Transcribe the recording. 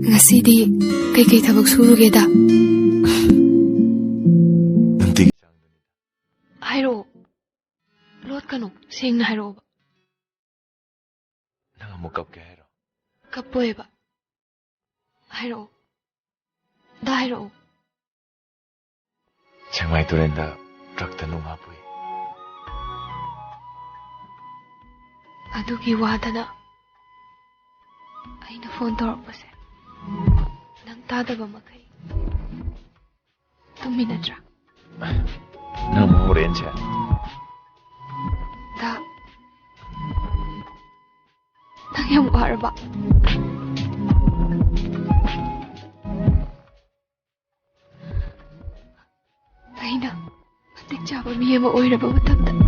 Ngasi'di kay tabak surugeda. Hayro. Lot ka no, sing na hayro ba? Nangamukap ka hayro. Kapoy ba? Hayro. Da hayro. Changmai turenda rakta nung hapui. Adugi wadana. Ay na phone torpase. Nang tada ba makay? Tuminadra. Nang mahurin siya. Da. Nangyang wara ba? Ay na. Matik jaba miya mo oy raba matamda.